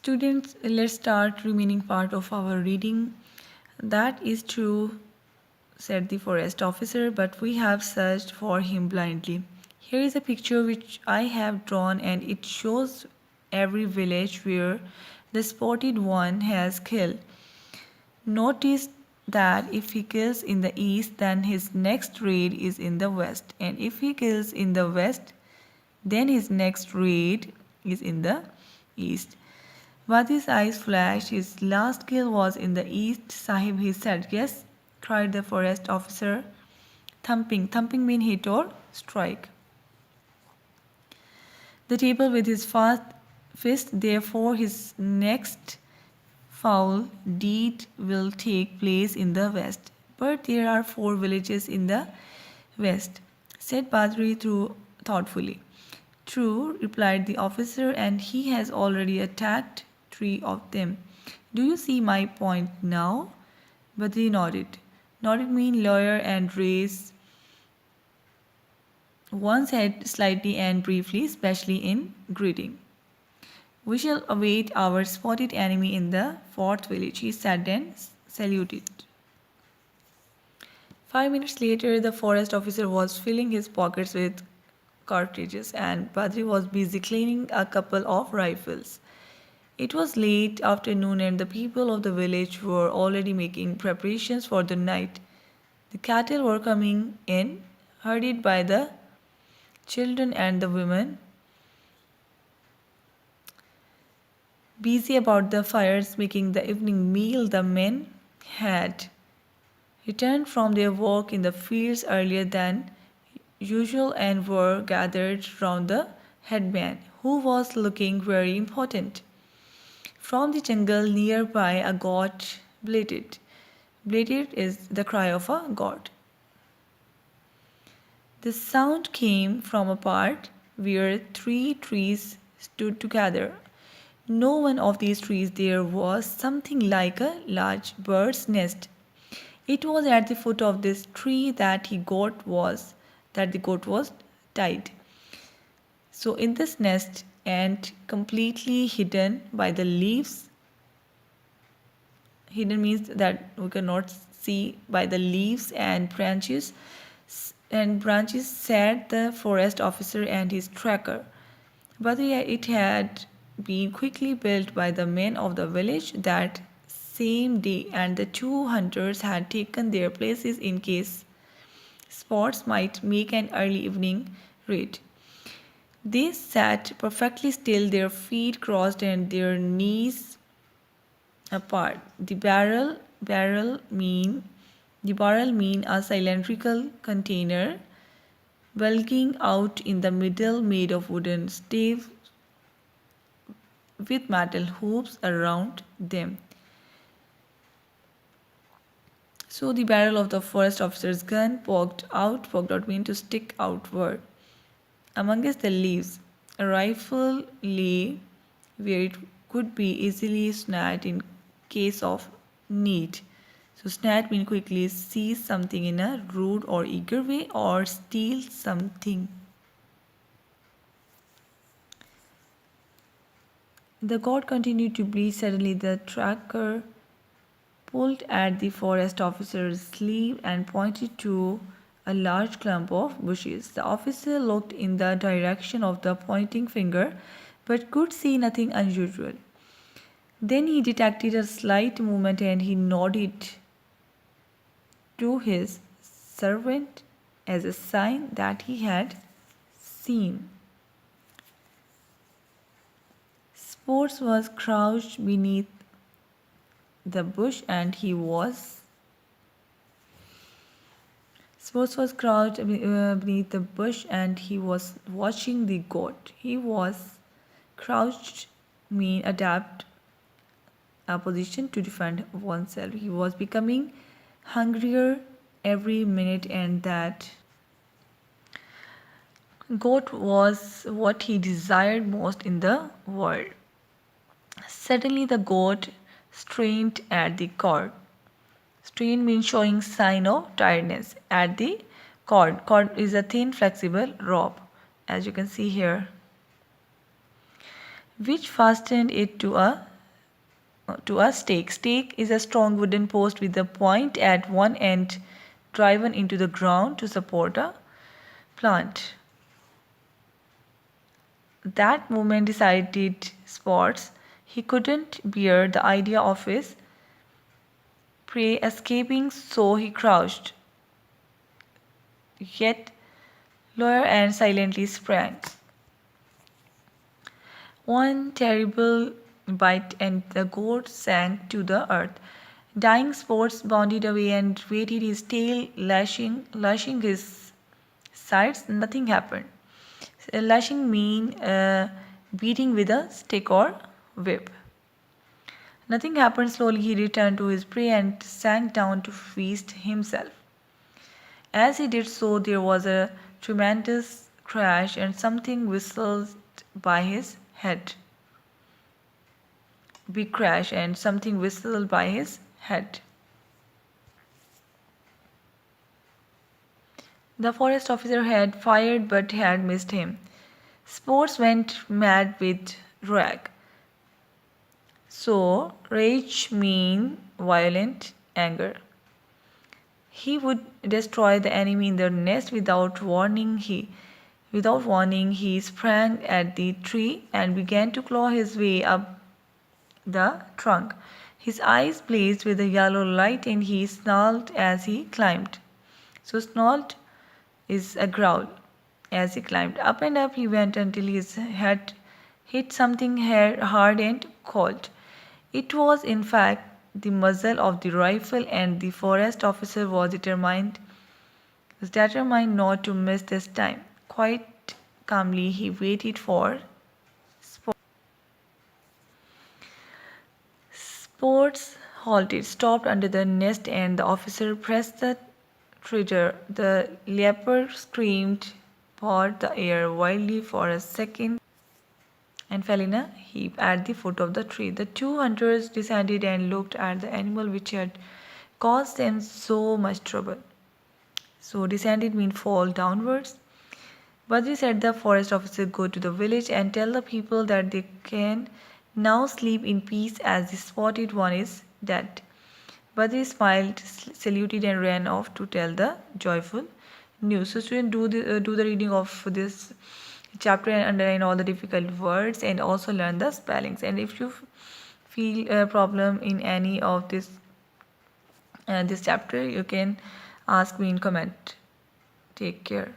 Students, let's start remaining part of our reading. That is true, said the forest officer, but we have searched for him blindly. Here is a picture which I have drawn, and it shows every village where the spotted one has killed. Notice that if he kills in the east, then his next raid is in the west, and if he kills in the west, then his next raid is in the east. Wadi's eyes flashed. His last kill was in the east, Sahib, he said. Yes, cried the forest officer. Thumping. Thumping means hit or strike the table with his fast fist. Therefore, his next foul deed will take place in the west. But there are 4 villages in the west, said Badri thoughtfully. True, replied the officer, and he has already attacked 3 of them. Do you see my point now? Badri nodded. Nodded means lawyer and raised one's head slightly and briefly, especially in greeting. We shall await our spotted enemy in the 4th village, he said and saluted. 5 minutes later, the forest officer was filling his pockets with cartridges, and Badri was busy cleaning a couple of rifles. It was late afternoon, and the people of the village were already making preparations for the night. The cattle were coming in, herded by the children and the women, busy about the fires making the evening meal. The men had returned from their work in the fields earlier than usual and were gathered round the headman, who was looking very important. From the jungle nearby, a goat bleated. Bleated is the cry of a goat. The sound came from a part where 3 trees stood together. No one of these trees there was something like a large bird's nest. It was at the foot of this tree that the goat was tied. So in this nest, and completely hidden by the leaves, hidden means that we cannot see, by the leaves and branches sat the forest officer and his tracker. But it had been quickly built by the men of the village that same day, and the 2 hunters had taken their places in case spots might make an early evening raid. They sat perfectly still, their feet crossed and their knees apart. The barrel mean a cylindrical container bulging out in the middle, made of wooden staves with metal hoops around them. So the barrel of the forest officer's gun poked out mean to stick outward. Amongst the leaves, a rifle lay where it could be easily snagged in case of need. So snatch means quickly seize something in a rude or eager way, or steal something. The goat continued to bleed. Suddenly the tracker pulled at the forest officer's sleeve and pointed to a large clump of bushes. The officer looked in the direction of the pointing finger, but could see nothing unusual. Then he detected a slight movement, and he nodded to his servant as a sign that he had seen. Sports was crouched beneath the bush, and he was watching the goat. He was crouched mean adapt a position to defend oneself. He was becoming hungrier every minute, and that goat was what he desired most in the world. Suddenly the goat strained at the cord. Strain means showing sign of tiredness. At the cord. Cord is a thin flexible rope, as you can see here, which fastened it to a to a stake. Stake is a strong wooden post with a point at one end driven into the ground to support a plant. That moment decided Spots. He couldn't bear the idea of his prey escaping, so he crouched, yet lower and silently sprang. One terrible bite and the goat sank to the earth. Dying Spots bounded away and waited, his tail lashing his sides. Nothing happened. Lashing mean beating with a stick or whip. Nothing happened. Slowly he returned to his prey and sank down to feast himself. As he did so, there was a tremendous crash and something whistled by his head. Big crash and something whistled by his head. The forest officer had fired but had missed him. Spots went mad with rage. So, rage means violent anger. He would destroy the enemy in their nest without warning. He sprang at the tree and began to claw his way up the trunk. His eyes blazed with a yellow light and he snarled as he climbed. So snarled is a growl. As he climbed up and up he went until his head hit something hard and cold. It was in fact the muzzle of the rifle, and the forest officer was determined not to miss this time. Quite calmly he waited for Spots halted, stopped under the nest, and the officer pressed the trigger. The leopard screamed, pawed the air wildly for a second, and fell in a heap at the foot of the tree. The two hunters descended and looked at the animal which had caused them so much trouble. So, descended means fall downwards. Badri said the forest officer go to the village and tell the people that they can now sleep in peace as the spotted one is dead. Badri smiled, saluted, and ran off to tell the joyful news. So, students, do the reading of this chapter and underline all the difficult words and also learn the spellings. And if you feel a problem in any of this chapter, you can ask me in comment. Take care.